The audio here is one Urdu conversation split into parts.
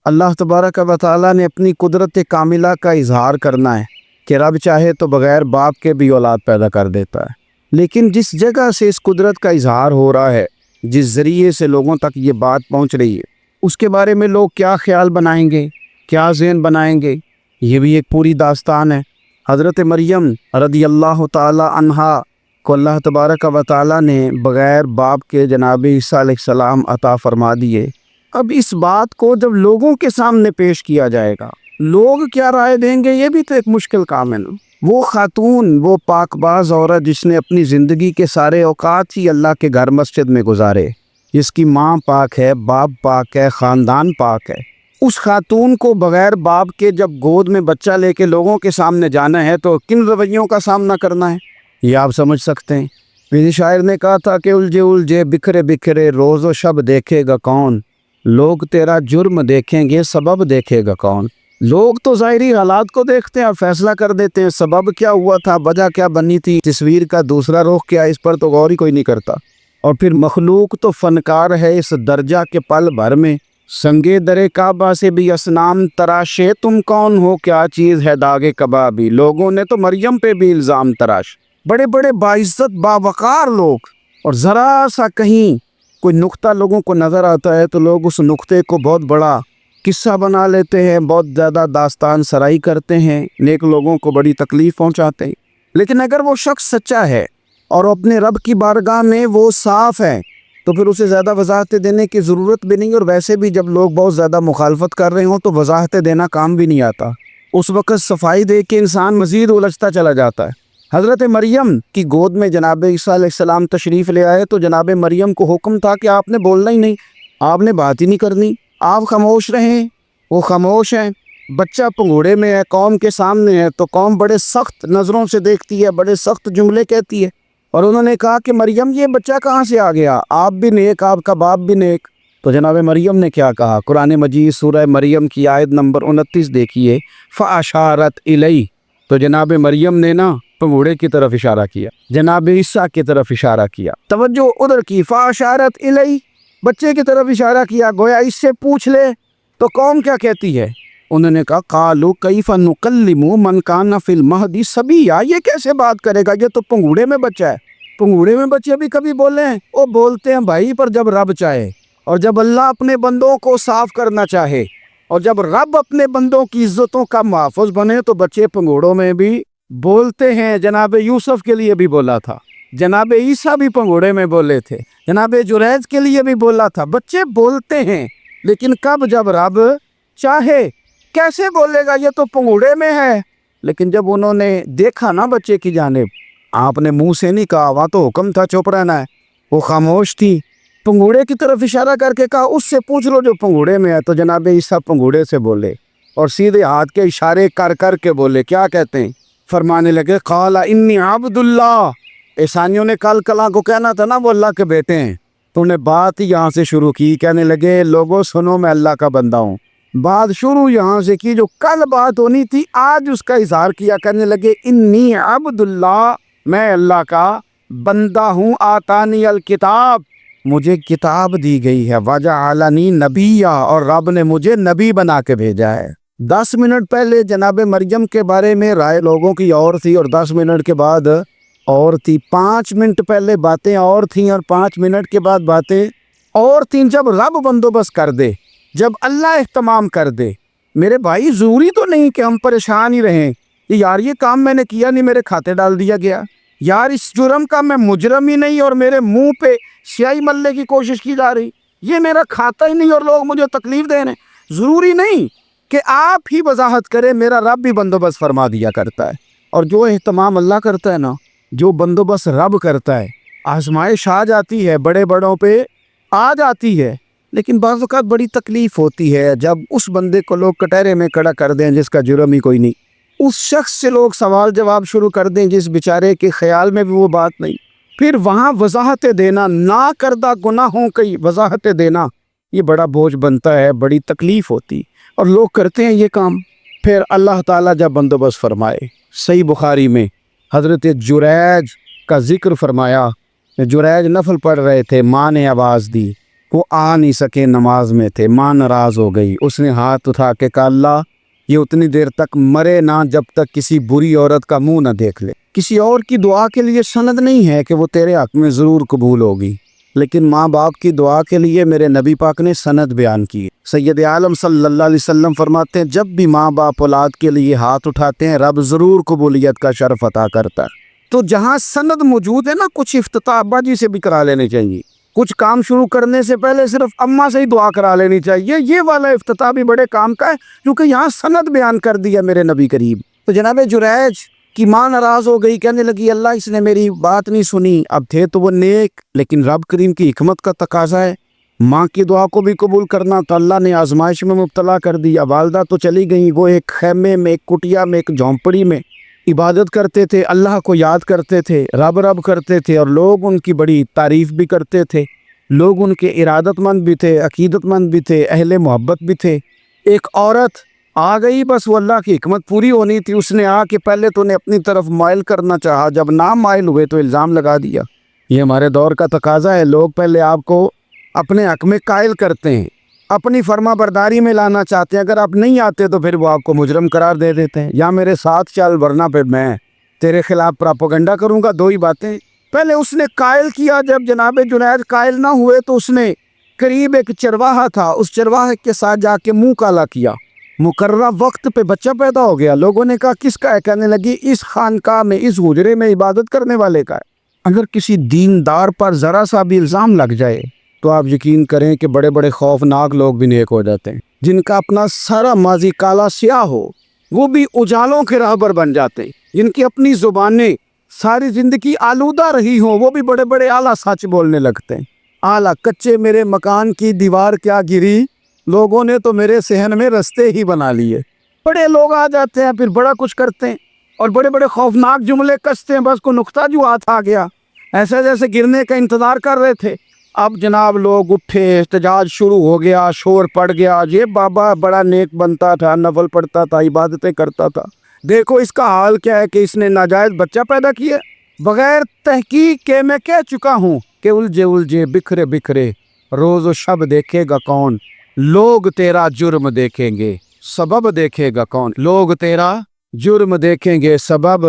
اللہ تبارک و تعالیٰ نے اپنی قدرت کاملہ کا اظہار کرنا ہے کہ رب چاہے تو بغیر باپ کے بھی اولاد پیدا کر دیتا ہے، لیکن جس جگہ سے اس قدرت کا اظہار ہو رہا ہے، جس ذریعے سے لوگوں تک یہ بات پہنچ رہی ہے، اس کے بارے میں لوگ کیا خیال بنائیں گے، کیا ذہن بنائیں گے، یہ بھی ایک پوری داستان ہے۔ حضرت مریم رضی اللہ تعالی عنہا کو اللہ تبارک و تعالیٰ نے بغیر باپ کے جناب عیسیٰ علیہ السلام عطا فرما دیے۔ اب اس بات کو جب لوگوں کے سامنے پیش کیا جائے گا، لوگ کیا رائے دیں گے، یہ بھی تو ایک مشکل کام ہے نا۔ وہ خاتون، وہ پاک باز عورت جس نے اپنی زندگی کے سارے اوقات ہی اللہ کے گھر مسجد میں گزارے، جس کی ماں پاک ہے، باپ پاک ہے، خاندان پاک ہے، اس خاتون کو بغیر باپ کے جب گود میں بچہ لے کے لوگوں کے سامنے جانا ہے تو کن رویوں کا سامنا کرنا ہے، یہ آپ سمجھ سکتے ہیں۔ میرے شاعر نے کہا تھا کہ الجھے الجھے بکھرے بکھرے روز و شب دیکھے گا کون، لوگ تیرا جرم دیکھیں گے سبب دیکھے گا کون۔ لوگ تو ظاہری حالات کو دیکھتے ہیں اور فیصلہ کر دیتے ہیں، سبب کیا ہوا تھا، وجہ کیا بنی تھی، تصویر کا دوسرا رخ کیا، اس پر تو غور ہی کوئی نہیں کرتا۔ اور پھر مخلوق تو فنکار ہے اس درجہ کے پل بھر میں، سنگے در کعبہ سے بھی اسنام تراشے، تم کون ہو کیا چیز ہے داغ کبابی۔ لوگوں نے تو مریم پہ بھی الزام تراش، بڑے بڑے باعزت باوقار لوگ، اور ذرا سا کہیں کوئی نقطہ لوگوں کو نظر آتا ہے تو لوگ اس نقطے کو بہت بڑا قصہ بنا لیتے ہیں، بہت زیادہ داستان سرائی کرتے ہیں، نیک لوگوں کو بڑی تکلیف پہنچاتے ہیں۔ لیکن اگر وہ شخص سچا ہے اور اپنے رب کی بارگاہ میں وہ صاف ہے تو پھر اسے زیادہ وضاحتیں دینے کی ضرورت بھی نہیں، اور ویسے بھی جب لوگ بہت زیادہ مخالفت کر رہے ہوں تو وضاحتیں دینا کام بھی نہیں آتا، اس وقت صفائی دے کے انسان مزید الجھتا چلا جاتا ہے۔ حضرت مریم کی گود میں جناب عیسیٰ علیہ السلام تشریف لے آئے تو جناب مریم کو حکم تھا کہ آپ نے بولنا ہی نہیں، آپ نے بات ہی نہیں کرنی، آپ خاموش رہیں۔ وہ خاموش ہیں۔ بچہ پنگوڑے میں ہے، قوم کے سامنے ہے، تو قوم بڑے سخت نظروں سے دیکھتی ہے، بڑے سخت جملے کہتی ہے، اور انہوں نے کہا کہ مریم یہ بچہ کہاں سے آ گیا، آپ بھی نیک، آپ کا باپ بھی نیک۔ تو جناب مریم نے کیا کہا، قرآن مجید سورہ مریم کی آیت نمبر 29 دیکھیے، فَأَشَارَتْ إِلَيْهِ، تو جناب مریم نے نا پنگوڑے کی طرف اشارہ کیا، جناب عیسیٰ کی طرف اشارہ کیا، توجہ ادھر کی، فَأَشَارَتْ إِلَيْهِ، بچے کی طرف اشارہ کیا، گویا اس سے پوچھ لے تو قوم کیا کہتی ہے۔ انہوں نے کہا قالوا کیف نکلم من کان فی المہد صبیا، یہ کیسے بات کرے گا، یہ تو پنگوڑے میں بچہ ہے۔ پنگوڑے میں بچے بھی کبھی بولے ہیں؟ وہ بولتے ہیں بھائی، پر جب رب چاہے، اور جب اللہ اپنے بندوں کو صاف کرنا چاہے، اور جب رب اپنے بندوں کی عزتوں کا محافظ بنے تو بچے پنگوڑوں میں بھی بولتے ہیں۔ جناب یوسف کے لیے بھی بولا تھا، جناب عیسیٰ بھی پنگوڑے میں بولے تھے، جناب جریج کے لیے بھی بولا تھا، بچے بولتے ہیں، لیکن کب، جب رب چاہے۔ کیسے بولے گا، یہ تو پنگوڑے میں ہے۔ لیکن جب انہوں نے دیکھا نا بچے کی جانب، آپ نے منہ سے نہیں کہا، وہاں تو حکم تھا چپ رہنا ہے، وہ خاموش تھی، پنگوڑے کی طرف اشارہ کر کے کہا اس سے پوچھ لو جو پنگوڑے میں ہے۔ تو جناب عیسیٰ پنگوڑے سے بولے اور سیدھے ہاتھ کے اشارے کر کر کے بولے، کیا کہتے ہیں، فرمانے لگے قال انی عبد اللہ۔ عیسائیوں نے کل کلاں کو کہنا تھا نا وہ اللہ کے بیٹے ہیں، تو انہیں بات ہی یہاں سے شروع کی، کہنے لگے لوگوں سنو میں اللہ کا بندہ ہوں۔ بات شروع یہاں سے کی، جو کل بات ہونی تھی آج اس کا اظہار کیا، کہنے لگے انی عبد اللہ، میں اللہ کا بندہ ہوں، آتانی الکتاب، مجھے کتاب دی گئی ہے، وجعلنی نبیا، اور رب نے مجھے نبی بنا کے بھیجا ہے۔ 10 منٹ پہلے جناب مریم کے بارے میں رائے لوگوں کی اور تھی، اور 10 منٹ کے بعد اور تھی، 5 منٹ پہلے باتیں اور تھیں اور 5 منٹ کے بعد باتیں اور تھیں۔ جب رب بندوبست کر دے، جب اللہ اہتمام کر دے، میرے بھائی ضروری تو نہیں کہ ہم پریشان ہی رہیں، یار یہ کام میں نے کیا نہیں، میرے کھاتے ڈال دیا گیا، یار اس جرم کا میں مجرم ہی نہیں اور میرے منہ پہ سیاہی ملنے کی کوشش کی جا رہی، یہ میرا کھاتا ہی نہیں اور لوگ مجھے تکلیف دے رہے ہیں۔ ضروری نہیں کہ آپ ہی وضاحت کریں، میرا رب بھی بندوبست فرما دیا کرتا ہے، اور جو اہتمام اللہ کرتا ہے نا، جو بندوبست رب کرتا ہے، آزمائش آ جاتی ہے، بڑے بڑوں پہ آ جاتی ہے، لیکن بعض اوقات بڑی تکلیف ہوتی ہے جب اس بندے کو لوگ کٹہرے میں کھڑا کر دیں جس کا جرم ہی کوئی نہیں، اس شخص سے لوگ سوال جواب شروع کر دیں جس بیچارے کے خیال میں بھی وہ بات نہیں، پھر وہاں وضاحتیں دینا، نہ کردہ گناہوں کی وضاحتیں دینا، یہ بڑا بوجھ بنتا ہے، بڑی تکلیف ہوتی، اور لوگ کرتے ہیں یہ کام۔ پھر اللہ تعالیٰ جب بندوبست فرمائے، صحیح بخاری میں حضرت جریج کا ذکر فرمایا، جریج نفل پڑھ رہے تھے، ماں نے آواز دی وہ آ نہیں سکے، نماز میں تھے، ماں ناراض ہو گئی، اس نے ہاتھ اٹھا کے کہا اللہ یہ اتنی دیر تک مرے نہ جب تک کسی بری عورت کا منہ نہ دیکھ لے۔ کسی اور کی دعا کے لیے سند نہیں ہے کہ وہ تیرے حق میں ضرور قبول ہوگی، لیکن ماں باپ کی دعا کے لیے میرے نبی پاک نے سند بیان کی ہے۔ سید عالم صلی اللہ علیہ وسلم فرماتے ہیں جب بھی ماں باپ اولاد کے لیے ہاتھ اٹھاتے ہیں رب ضرور قبولیت کا شرف عطا کرتا ہے۔ تو جہاں سند موجود ہے نا، کچھ افتتاح ابا جی سے بھی کرا لینے چاہیے، کچھ کام شروع کرنے سے پہلے صرف اماں سے ہی دعا کرا لینی چاہیے، یہ والا افتتاح بھی بڑے کام کا ہے کیونکہ یہاں سند بیان کر دیا میرے نبی کریم۔ تو جناب جریج کی ماں ناراض ہو گئی، کہنے لگی اللہ اس نے میری بات نہیں سنی۔ اب تھے تو وہ نیک، لیکن رب کریم کی حکمت کا تقاضا ہے ماں کی دعا کو بھی قبول کرنا، تو اللہ نے آزمائش میں مبتلا کر دیا۔ والدہ تو چلی گئیں، وہ ایک خیمے میں، ایک کٹیا میں، ایک جھونپڑی میں عبادت کرتے تھے، اللہ کو یاد کرتے تھے، رب رب کرتے تھے، اور لوگ ان کی بڑی تعریف بھی کرتے تھے، لوگ ان کے ارادت مند بھی تھے، عقیدت مند بھی تھے، اہل محبت بھی تھے۔ ایک عورت آ گئی، بس وہ اللہ کی حکمت پوری ہونی تھی، اس نے آ کے پہلے تو انہیں اپنی طرف مائل کرنا چاہا، جب نہ مائل ہوئے تو الزام لگا دیا۔ یہ ہمارے دور کا تقاضا ہے، لوگ پہلے آپ کو اپنے حق میں قائل کرتے ہیں، اپنی فرما برداری میں لانا چاہتے ہیں، اگر آپ نہیں آتے تو پھر وہ آپ کو مجرم قرار دے دیتے ہیں، یا میرے ساتھ چل ورنہ پھر میں تیرے خلاف پراپیگنڈا کروں گا۔ دو ہی باتیں، پہلے اس نے قائل کیا، جب جناب جنید قائل نہ ہوئے تو اس نے قریب ایک چرواہا تھا، اس چرواہے کے ساتھ جا کے منہ کالا کیا، مقررہ وقت پہ بچہ پیدا ہو گیا۔ لوگوں نے کہا کس کا ہے؟ کہنے لگی اس خانقاہ میں، اس حجرے میں عبادت کرنے والے کا ہے۔ اگر کسی دیندار پر ذرا سا بھی الزام لگ جائے تو آپ یقین کریں کہ بڑے بڑے خوفناک لوگ بھی نیک ہو جاتے ہیں، جن کا اپنا سارا ماضی کالا سیاہ ہو وہ بھی اجالوں کے راہبر بن جاتے ہیں، جن کی اپنی زبانیں ساری زندگی آلودہ رہی ہوں وہ بھی بڑے بڑے اعلیٰ سچ بولنے لگتے ہیں۔ اعلیٰ کچے میرے مکان کی دیوار کیا گری، لوگوں نے تو میرے صحن میں رستے ہی بنا لیے۔ بڑے لوگ آ جاتے ہیں پھر بڑا کچھ کرتے ہیں اور بڑے بڑے خوفناک جملے کستے ہیں، بس کو نقطہ جو ہاتھ آ گیا، ایسے جیسے گرنے کا انتظار کر رہے تھے۔ اب جناب لوگ اٹھے، احتجاج شروع ہو گیا، شور پڑ گیا، یہ بابا بڑا نیک بنتا تھا، نفل پڑھتا تھا، عبادتیں کرتا تھا، دیکھو اس کا حال کیا ہے کہ اس نے ناجائز بچہ پیدا کیا۔ بغیر تحقیق کے میں کہہ چکا ہوں کہ الجھے الجھے بکھرے بکھرے روز و شب دیکھے گا کون، لوگ تیرا جرم دیکھیں گے سبب دیکھے گا کون۔ لوگ تیرا جرم دیکھیں گے، سبب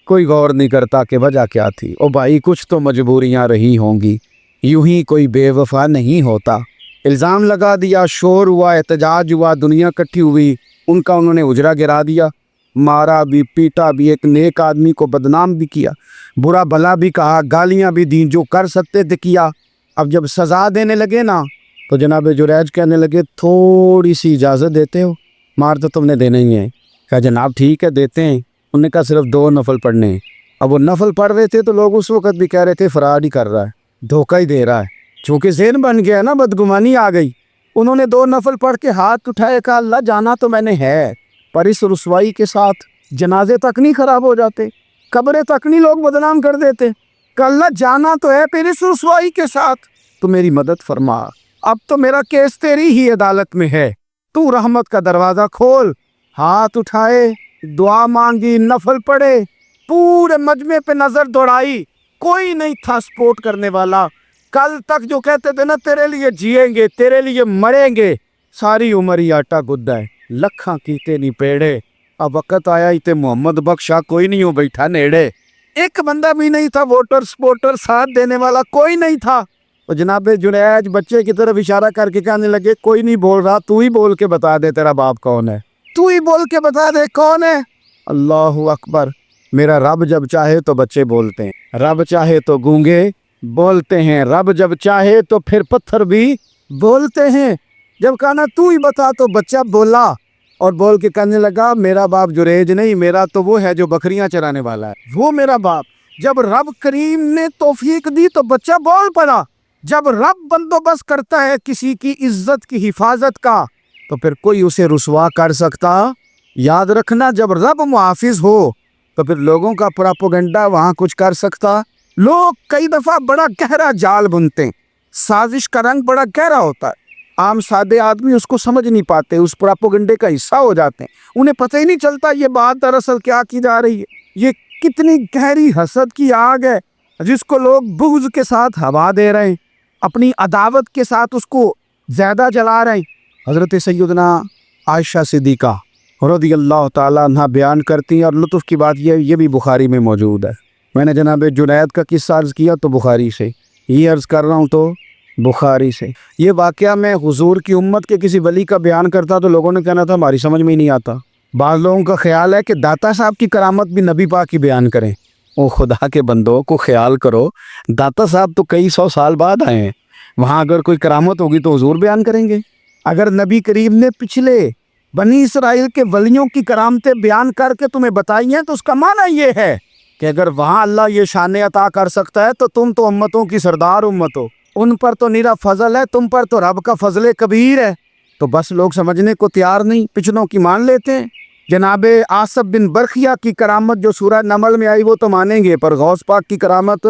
کوئی غور نہیں کرتا کہ وجہ کیا تھی۔ او بھائی کچھ تو مجبوریاں رہی ہوں گی، یوں ہی کوئی بے وفا نہیں ہوتا۔ الزام لگا دیا، شور ہوا، احتجاج ہوا، دنیا اکٹھی ہوئی، ان کا انہوں نے اجرا گرا دیا، مارا بھی، پیٹا بھی، ایک نیک آدمی کو بدنام بھی کیا، برا بھلا بھی کہا، گالیاں بھی دیں، جو کر سکتے تھے کیا۔ اب جب سزا دینے لگے نا تو جناب جریج کہنے لگے تھوڑی سی اجازت دیتے ہو، مار تو تم نے دینا ہی ہے۔ کہا جناب ٹھیک ہے دیتے ہیں۔ انہوں نے کہا صرف 2 نفل پڑھنے ہیں۔ اب وہ نفل پڑھ رہے تھے تو لوگ اس وقت بھی کہہ رہے تھے فراڈ ہی کر رہا ہے، دھوکہ ہی دے رہا ہے، چونکہ ذہن بن گیا نا، بدگمانی آ گئی۔ انہوں نے 2 نفل پڑھ کے ہاتھ اٹھائے، کہا اللہ جانا تو میں نے ہے، پر اس رسوائی کے ساتھ جنازے تک نہیں خراب ہو جاتے، قبریں تک نہیں لوگ بدنام کر دیتے، کہ اللہ جانا تو ہے پھر اس رسوائی کے ساتھ، تو میری مدد فرما، اب تو میرا کیس تیری ہی عدالت میں ہے، تو رحمت کا دروازہ کھول۔ ہاتھ اٹھائے، دعا مانگی، نفل پڑھے، پورے مجمع پہ نظر دوڑائی، کوئی نہیں تھا سپورٹ کرنے والا۔ کل تک جو کہتے تھے نا تیرے لیے جیئیں گے، تیرے لیے مریں گے، ساری عمر ہی آٹا گدہ ہے، لکھاں کیتے نہیں پیڑے، اب وقت آیا ہی تے محمد بخشا کوئی نہیں ہو بیٹھا نیڑے۔ ایک بندہ بھی نہیں تھا ووٹر سپورٹر ساتھ دینے والا، کوئی نہیں تھا۔ تو جناب جنید بچے کی طرف اشارہ کر کے کہنے لگے کوئی نہیں بول رہا، تو ہی بول کے بتا دے تیرا باپ کون ہے، تو ہی بول کے بتا دے کون ہے۔ اللہ اکبر، میرا رب جب چاہے تو بچے بولتے ہیں، رب چاہے تو گونگے بولتے ہیں، رب جب چاہے تو پھر پتھر بھی بولتے ہیں۔ جب کہا نا تو ہی بتا تو بچہ بولا، اور بول کے کہنے لگا میرا باپ جریج نہیں، میرا تو وہ ہے جو بکریاں چرانے والا ہے، وہ میرا باپ۔ جب رب کریم نے توفیق دی تو بچہ بول پڑا۔ جب رب بندوبست کرتا ہے کسی کی عزت کی حفاظت کا تو پھر کوئی اسے رسوا کر سکتا؟ یاد رکھنا جب رب محافظ ہو تو پھر لوگوں کا پراپیگنڈا وہاں کچھ کر سکتا؟ لوگ کئی دفعہ بڑا گہرا جال بنتے ہیں، سازش کا رنگ بڑا گہرا ہوتا ہے، عام سادے آدمی اس کو سمجھ نہیں پاتے، اس پراپیگنڈے کا حصہ ہو جاتے ہیں، انہیں پتہ ہی نہیں چلتا یہ بات دراصل کیا کی جا رہی ہے۔ یہ کتنی گہری حسد کی آگ ہے جس کو لوگ بغض کے ساتھ ہوا دے رہے ہیں۔ اپنی عداوت کے ساتھ اس کو زیادہ جلا رہے ہیں۔ حضرت سیدنا عائشہ صدیقہ رضی اللہ تعالیٰ عنہ بیان کرتی ہیں، اور لطف کی بات یہ بھی بخاری میں موجود ہے۔ میں نے جناب جنید کا قصہ عرض کیا تو بخاری سے، یہ عرض کر رہا ہوں تو بخاری سے۔ یہ واقعہ میں حضور کی امت کے کسی ولی کا بیان کرتا تو لوگوں نے کہنا تھا ہماری سمجھ میں ہی نہیں آتا۔ بعض لوگوں کا خیال ہے کہ داتا صاحب کی کرامت بھی نبی پاک کی بیان کریں۔ او خدا کے بندوں کو خیال کرو، داتا صاحب تو کئی سو سال بعد آئے ہیں، وہاں اگر کوئی کرامت ہوگی تو حضور بیان کریں گے؟ اگر نبی کریم نے پچھلے بنی اسرائیل کے ولیوں کی کرامتیں بیان کر کے تمہیں بتائی ہیں تو اس کا معنی یہ ہے کہ اگر وہاں اللہ یہ شان عطا کر سکتا ہے تو تم تو امتوں کی سردار امت ہو، ان پر تو نیرا فضل ہے، تم پر تو رب کا فضل کبیر ہے۔ تو بس لوگ سمجھنے کو تیار نہیں، پچھلوں کی مان لیتے ہیں۔ جناب آصف بن برخیہ کی کرامت جو سورہ نمل میں آئی وہ تو مانیں گے، پر غوث پاک کی کرامت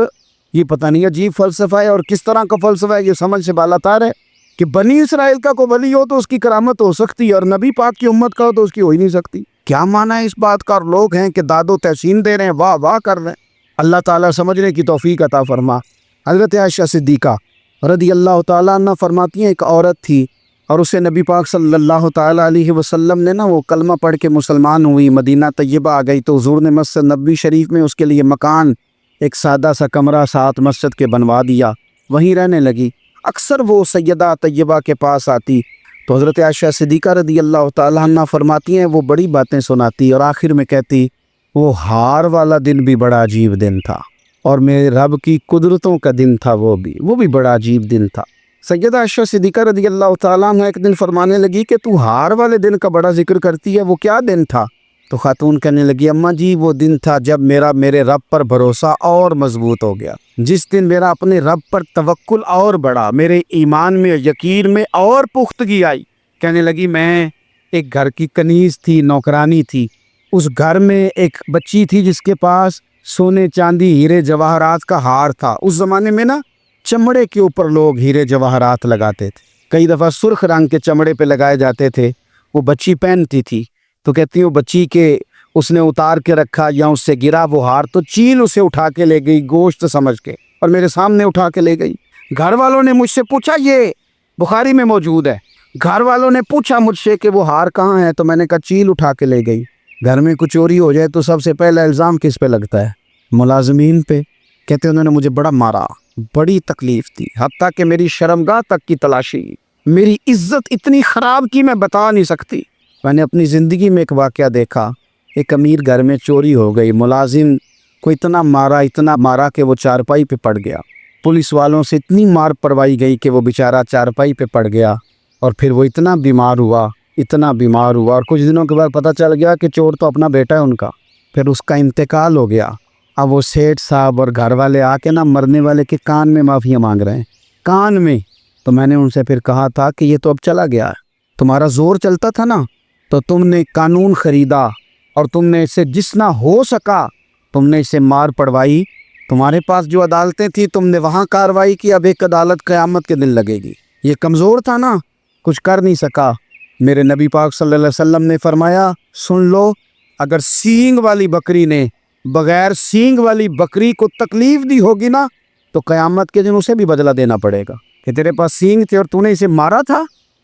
یہ پتہ نہیں عجیب فلسفہ ہے، اور کس طرح کا فلسفہ ہے یہ سمجھ سے بالاتر ہے کہ بنی اسرائیل کا کوئی ولی ہو تو اس کی کرامت ہو سکتی ہے، اور نبی پاک کی امت کا ہو تو اس کی ہو ہی نہیں سکتی۔ کیا معنی ہے اس بات کا؟ اور لوگ ہیں کہ داد و تحسین دے رہے ہیں، واہ واہ کر رہے ہیں۔ اللہ تعالیٰ سمجھنے کی توفیق عطا فرما۔ حضرت عائشہ صدیقہ رضی اللہ تعالیٰ عنہ فرماتی ہیں ایک عورت تھی اور اسے نبی پاک صلی اللہ تعالیٰ علیہ وسلم نے وہ کلمہ پڑھ کے مسلمان ہوئی، مدینہ طیبہ آ گئی تو حضور نے مسجد نبوی شریف میں اس کے لیے مکان، ایک سادہ سا کمرہ ساتھ مسجد کے بنوا دیا، وہیں رہنے لگی۔ اکثر وہ سیدہ طیبہ کے پاس آتی تو حضرت عائشہ صدیقہ رضی اللہ تعالیٰ عنہ فرماتی ہیں وہ بڑی باتیں سناتی اور آخر میں کہتی وہ ہار والا دن بھی بڑا عجیب دن تھا، اور میرے رب کی قدرتوں کا دن تھا، وہ بھی بڑا عجیب دن تھا۔ سیدہ عائشہ صدیقہ رضی اللہ تعالیٰ عنہ ایک دن فرمانے لگی کہ تو ہار والے دن کا بڑا ذکر کرتی ہے، وہ کیا دن تھا؟ تو خاتون کہنے لگی اماں جی وہ دن تھا جب میرے رب پر بھروسہ اور مضبوط ہو گیا، جس دن میرا اپنے رب پر توکل اور بڑھا، میرے ایمان میں یقین میں اور پختگی آئی۔ کہنے لگی میں ایک گھر کی کنیز تھی، نوکرانی تھی، اس گھر میں ایک بچی تھی جس کے پاس سونے چاندی ہیرے جواہرات کا ہار تھا۔ اس زمانے میں چمڑے کے اوپر لوگ ہیرے جواہرات لگاتے تھے، کئی دفعہ سرخ رنگ کے چمڑے پہ لگائے جاتے تھے، وہ بچی پہنتی تھی تو کہتی ہوں بچی کے اس نے اتار کے رکھا یا اس سے گرا وہ ہار تو چیل اسے اٹھا کے لے گئی گوشت سمجھ کے، اور میرے سامنے اٹھا کے لے گئی۔ گھر والوں نے مجھ سے پوچھا، یہ بخاری میں موجود ہے، گھر والوں نے پوچھا مجھ سے کہ وہ ہار کہاں ہے تو میں نے کہا چیل اٹھا کے لے گئی۔ گھر میں کچھ چوری ہو جائے تو سب سے پہلا الزام کس پہ لگتا ہے؟ ملازمین پہ۔ کہتے انہوں نے مجھے بڑا مارا، بڑی تکلیف تھی، حتیٰ کہ میری شرمگاہ تک کی تلاشی، میری عزت اتنی خراب کی میں بتا نہیں سکتی۔ میں نے اپنی زندگی میں ایک واقعہ دیکھا، ایک امیر گھر میں چوری ہو گئی، ملازم کو اتنا مارا کہ وہ چارپائی پہ پڑ گیا، پولیس والوں سے اتنی مار پروائی گئی کہ وہ بیچارہ چارپائی پہ پڑ گیا، اور پھر وہ اتنا بیمار ہوا اور کچھ دنوں کے بعد پتہ چل گیا کہ چور تو اپنا بیٹا ہے ان کا، پھر اس کا انتقال ہو گیا۔ اب وہ سیٹھ صاحب اور گھر والے آ کے مرنے والے کے کان میں معافی مانگ رہے ہیں، کان میں۔ تو میں نے ان سے پھر کہا تھا کہ یہ تو اب چلا گیا ہے، تمہارا زور چلتا تھا نا تو تم نے قانون خریدا اور تم نے اسے جتنا ہو سکا تم نے اسے مار پڑوائی، تمہارے پاس جو عدالتیں تھیں تم نے وہاں کارروائی کی، اب ایک عدالت قیامت کے دن لگے گی۔ یہ کمزور تھا نا، کچھ کر نہیں سکا۔ میرے نبی پاک صلی اللہ علیہ وسلم نے فرمایا سن لو، اگر سینگ والی بکری نے بغیر سینگ والی بکری کو تکلیف دی ہوگی نا تو قیامت کے دن اسے بھی بدلہ دینا پڑے گا کہ تیرے پاس سینگ تھے اور تو نے اسے مارا تھا۔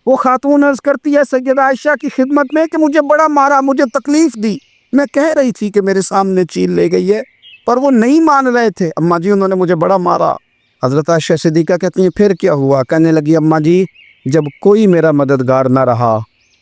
وہ خاتون عرض کرتی ہے سیدہ عائشہ کی خدمت میں کہ مجھے بڑا مارا، مجھے تکلیف دی، میں کہہ رہی تھی کہ میرے سامنے چیل لے گئی ہے پر وہ نہیں مان رہے تھے، اماں جی انہوں نے مجھے بڑا مارا۔ حضرت عائشہ صدیقہ کہتی ہیں پھر کیا ہوا؟ کہنے لگی اماں جی جب کوئی میرا مددگار نہ رہا،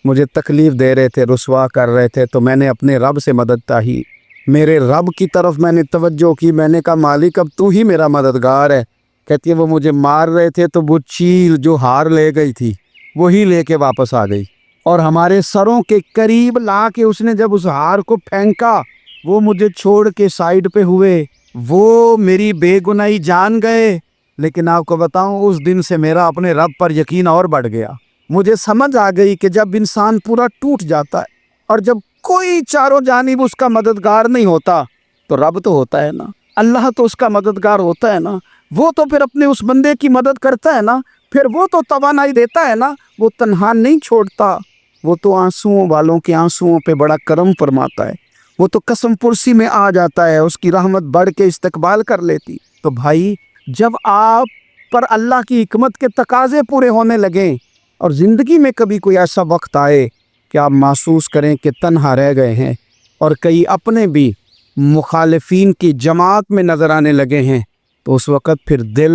مجھے تکلیف دے رہے تھے، رسوا کر رہے تھے، تو میں نے اپنے رب سے مدد چاہی، میرے رب کی طرف میں نے توجہ کی، میں نے کہا مالک اب تو ہی میرا مددگار ہے۔ کہتی ہے وہ مجھے مار رہے تھے تو وہ چیل جو ہار لے گئی تھی وہی لے کے واپس آ گئی، اور ہمارے سروں کے قریب لا کے اس نے جب اس ہار کو پھینکا وہ مجھے چھوڑ کے سائیڈ پہ ہوئے، وہ میری بے گناہی جان گئے۔ لیکن آپ کو بتاؤں اس دن سے میرا اپنے رب پر یقین اور بڑھ گیا، مجھے سمجھ آ گئی کہ جب انسان پورا ٹوٹ جاتا ہے اور جب کوئی چاروں جانب اس کا مددگار نہیں ہوتا تو رب تو ہوتا ہے نا، اللہ تو اس کا مددگار ہوتا ہے نا، وہ تو پھر اپنے اس بندے کی مدد کرتا ہے نا، پھر وہ تو توانائی دیتا ہے نا، وہ تنہا نہیں چھوڑتا، وہ تو آنسوؤں والوں کے آنسوؤں پہ بڑا کرم فرماتا ہے، وہ تو قسم پرسی میں آ جاتا ہے، اس کی رحمت بڑھ کے استقبال کر لیتی۔ تو بھائی جب آپ پر اللہ کی حکمت کے تقاضے پورے ہونے لگیں اور زندگی میں کبھی کوئی ایسا وقت آئے کہ آپ محسوس کریں کہ تنہا رہ گئے ہیں اور کئی اپنے بھی مخالفین کی جماعت میں نظر آنے لگے ہیں، تو اس وقت پھر دل،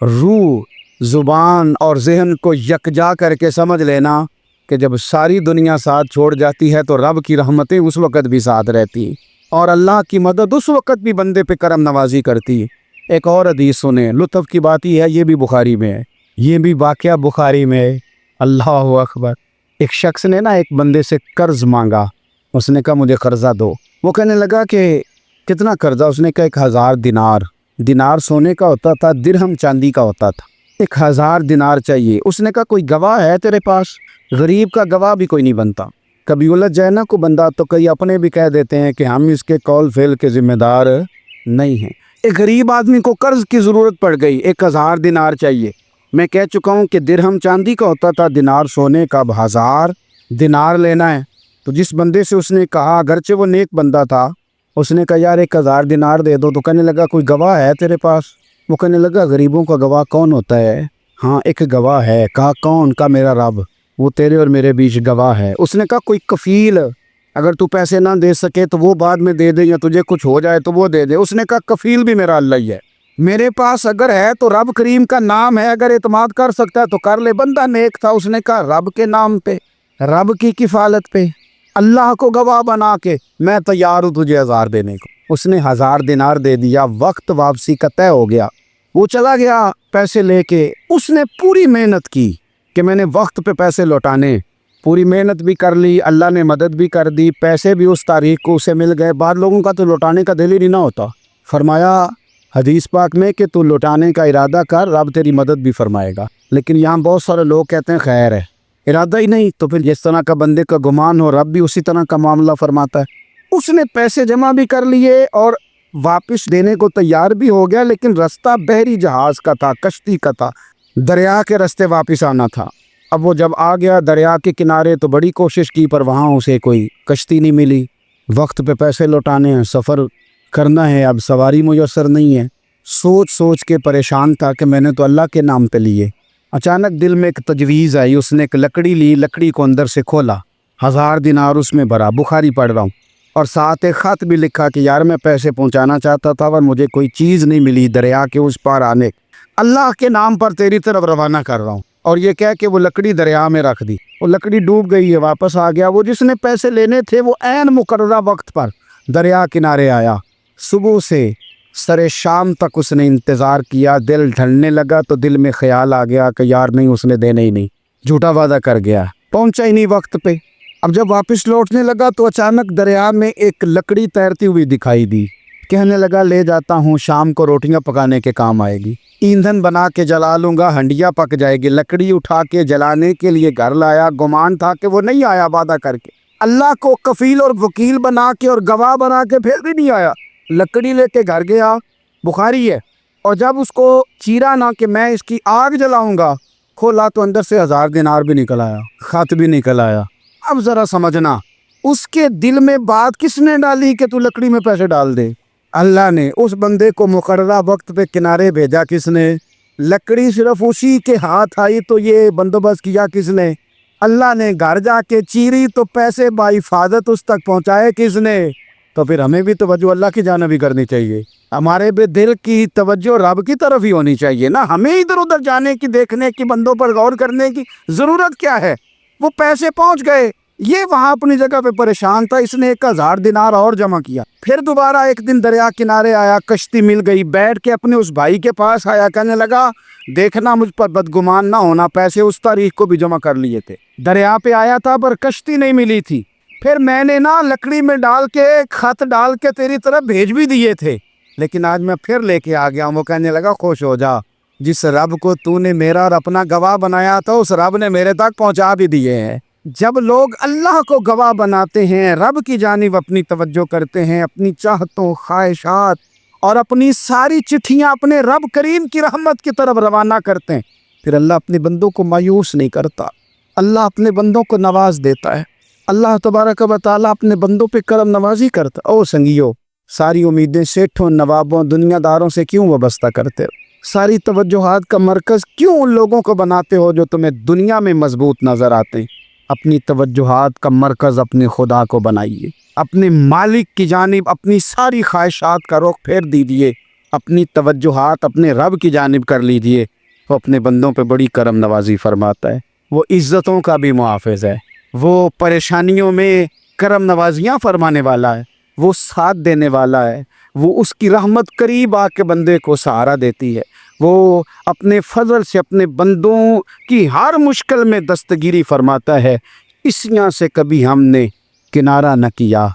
روح، زبان اور ذہن کو یکجا کر کے سمجھ لینا کہ جب ساری دنیا ساتھ چھوڑ جاتی ہے تو رب کی رحمتیں اس وقت بھی ساتھ رہتی ہیں اور اللہ کی مدد اس وقت بھی بندے پہ کرم نوازی کرتی ہے۔ ایک اور حدیث سنیں، لطف کی بات یہ ہے، یہ بھی بخاری میں ہے، یہ بھی واقعہ بخاری میں ہے۔ اللہ اکبر۔ ایک شخص نے نا ایک بندے سے قرض مانگا، اس نے کہا مجھے قرضہ دو۔ وہ کہنے لگا کہ کتنا قرضہ؟ اس نے کہا 1000 دینار۔ دینار سونے کا ہوتا تھا، درہم چاندی کا ہوتا تھا۔ 1000 دینار چاہیے۔ اس نے کہا کوئی گواہ ہے تیرے پاس؟ غریب کا گواہ بھی کوئی نہیں بنتا، کبھی الجھ جائے نا کو بندہ تو کئی اپنے بھی کہہ دیتے ہیں کہ ہم اس کے قول فعل کے ذمہ دار نہیں ہیں۔ ایک غریب آدمی کو قرض کی ضرورت پڑ گئی، 1000 دینار چاہیے۔ میں کہہ چکا ہوں کہ درہم چاندی کا ہوتا تھا، دینار سونے کا، اب 1000 دینار لینا ہے۔ تو جس بندے سے اس نے کہا، اگرچہ وہ نیک بندہ تھا، اس نے کہا یار 1000 دینار دے دو، تو کہنے لگا کوئی گواہ ہے تیرے پاس؟ وہ کہنے لگا غریبوں کا گواہ کون ہوتا ہے؟ ہاں ایک گواہ ہے۔ کہا کون؟ کا میرا رب، وہ تیرے اور میرے بیچ گواہ ہے۔ اس نے کہا کوئی کفیل، اگر تو پیسے نہ دے سکے تو وہ بعد میں دے دے، یا تجھے کچھ ہو جائے تو وہ دے دے۔ اس نے کہا کفیل بھی میرا اللہ ہی ہے، میرے پاس اگر ہے تو رب کریم کا نام ہے، اگر اعتماد کر سکتا ہے تو کر لے۔ بندہ نیک تھا، اس نے کہا رب کے نام پہ، رب کی کفالت پہ، اللہ کو گواہ بنا کے میں تیار ہوں تجھے 1000 دینے کو۔ اس نے 1000 دینار دے دیا، وقت واپسی کا طے ہو گیا۔ وہ چلا گیا پیسے لے کے۔ اس نے پوری محنت کی کہ میں نے وقت پہ پیسے لوٹانے، پوری محنت بھی کر لی، اللہ نے مدد بھی کر دی، پیسے بھی اس تاریخ کو اسے مل گئے۔ بعض لوگوں کا تو لوٹانے کا دل ہی نہیں نہ ہوتا۔ فرمایا حدیث پاک میں کہ تو لوٹانے کا ارادہ کر، رب تیری مدد بھی فرمائے گا۔ لیکن یہاں بہت سارے لوگ کہتے ہیں خیر ہے، ارادہ ہی نہیں، تو پھر جس طرح کا بندے کا گمان ہو رب بھی اسی طرح کا معاملہ فرماتا ہے۔ اس نے پیسے جمع بھی کر لیے اور واپس دینے کو تیار بھی ہو گیا، لیکن رستہ بحری جہاز کا تھا، کشتی کا تھا، دریا کے رستے واپس آنا تھا۔ اب وہ جب آ گیا دریا کے کنارے تو بڑی کوشش کی، پر وہاں اسے کوئی کشتی نہیں ملی۔ وقت پہ پیسے لوٹانے ہیں، سفر کرنا ہے، اب سواری میسر نہیں ہے۔ سوچ سوچ کے پریشان تھا کہ میں نے تو اللہ کے نام پہ لیے۔ اچانک دل میں ایک تجویز آئی، اس نے ایک لکڑی لی، لکڑی کو اندر سے کھولا، 1000 دینار اس میں بھرا، بخاری پڑھ رہا ہوں، اور ساتھ ایک خط بھی لکھا کہ یار میں پیسے پہنچانا چاہتا تھا اور مجھے کوئی چیز نہیں ملی دریا کے اس پار آنے، اللہ کے نام پر تیری طرف روانہ کر رہا ہوں۔ اور یہ کہہ کہ وہ لکڑی دریا میں رکھ دی، وہ لکڑی ڈوب گئی ہے، واپس آ گیا۔ وہ جس نے پیسے لینے تھے وہ عین مقررہ وقت پر دریا کنارے آیا۔ صبح سے سر شام تک اس نے انتظار کیا، دل ڈھلنے لگا تو دل میں خیال آ گیا کہ یار نہیں، اس نے دینے ہی نہیں، جھوٹا وعدہ کر گیا، پہنچا ہی نہیں وقت پہ۔ اب جب واپس لوٹنے لگا تو اچانک دریا میں ایک لکڑی تیرتی ہوئی دکھائی دی۔ کہنے لگا لے جاتا ہوں، شام کو روٹیاں پکانے کے کام آئے گی، ایندھن بنا کے جلا لوں گا، ہنڈیا پک جائے گی۔ لکڑی اٹھا کے جلانے کے لیے گھر لایا، گمان تھا کہ وہ نہیں آیا وعدہ کر کے، اللہ کو کفیل اور وکیل بنا کے اور گواہ بنا کے پھر بھی نہیں آیا۔ لکڑی لے کے گھر گیا، بخاری ہے، اور جب اس کو چیرا نہ کہ میں اس کی آگ جلاؤں گا، کھولا تو اندر سے 1000 دینار بھی نکل آیا، خط بھی نکل آیا۔ اب ذرا سمجھنا، اس کے دل میں بات کس نے ڈالی کہ تو لکڑی میں پیسے ڈال دے؟ اللہ نے۔ اس بندے کو مقررہ وقت پہ کنارے بھیجا کس نے؟ لکڑی صرف اسی کے ہاتھ آئی تو یہ بندوبست کیا کس نے؟ اللہ نے۔ گھر جا کے چیری تو پیسے بحفاظت اس تک پہنچائے کس نے؟ تو پھر ہمیں بھی توجہ اللہ کی جانب ہی کرنی چاہیے، ہمارے بھی دل کی توجہ رب کی طرف ہی ہونی چاہیے نا، ہمیں ادھر ادھر جانے کی، دیکھنے کی، بندوں پر غور کرنے کی ضرورت کیا ہے؟ وہ پیسے پہنچ گئے، یہ وہاں اپنی جگہ پہ پریشان تھا، اس نے 1000 دینار اور جمع کیا۔ پھر دوبارہ ایک دن دریا کنارے آیا، کشتی مل گئی، بیٹھ کے اپنے اس بھائی کے پاس آیا، کہنے لگا دیکھنا مجھ پر بدگمان نہ ہونا، پیسے اس تاریخ کو بھی جمع کر لیے تھے، دریا پہ آیا تھا پر کشتی نہیں ملی تھی، پھر میں نے نا لکڑی میں ڈال کے خط ڈال کے تیری طرف بھیج بھی دیے تھے، لیکن آج میں پھر لے کے آ گیا ہوں۔ وہ کہنے لگا خوش ہو جا، جس رب کو تو نے میرا اور اپنا گواہ بنایا تھا اس رب نے میرے تک پہنچا بھی دیے ہیں۔ جب لوگ اللہ کو گواہ بناتے ہیں، رب کی جانب اپنی توجہ کرتے ہیں، اپنی چاہتوں، خواہشات اور اپنی ساری چٹھیاں اپنے رب کریم کی رحمت کی طرف روانہ کرتے ہیں، پھر اللہ اپنے بندوں کو مایوس نہیں کرتا، اللہ اپنے بندوں کو نواز دیتا ہے، اللہ تبارک و تعالیٰ اپنے بندوں پہ کرم نوازی کرتا۔ او سنگیو، ساری امیدیں سیٹھوں، نوابوں، دنیا داروں سے کیوں وابستہ کرتے ہو؟ ساری توجہات کا مرکز کیوں ان لوگوں کو بناتے ہو جو تمہیں دنیا میں مضبوط نظر آتے ہیں؟ اپنی توجہات کا مرکز اپنے خدا کو بنائیے، اپنے مالک کی جانب اپنی ساری خواہشات کا رخ پھیر دیجیے، اپنی توجہات اپنے رب کی جانب کر لیجیے۔ وہ اپنے بندوں پہ بڑی کرم نوازی فرماتا ہے، وہ عزتوں کا بھی محافظ ہے، وہ پریشانیوں میں کرم نوازیاں فرمانے والا ہے، وہ ساتھ دینے والا ہے، وہ اس کی رحمت قریب آ کے بندے کو سہارا دیتی ہے، وہ اپنے فضل سے اپنے بندوں کی ہر مشکل میں دستگیری فرماتا ہے۔ اس یہاں سے کبھی ہم نے کنارہ نہ کیا،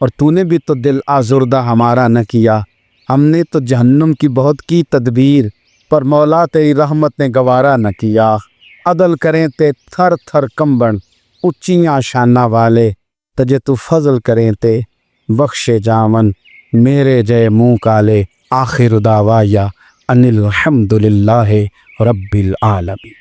اور تو نے بھی تو دل آزردہ ہمارا نہ کیا۔ ہم نے تو جہنم کی بہت کی تدبیر، پر مولا تیری رحمت نے گوارا نہ کیا۔ عدل کریں تے تھر تھر کمبن، اچیاں شانہ والے، تجھے تو فضل کریں تے بخشے جامن، میرے جے منہ کالے۔ آخر دعوایا ان الحمد للہ رب العالمین۔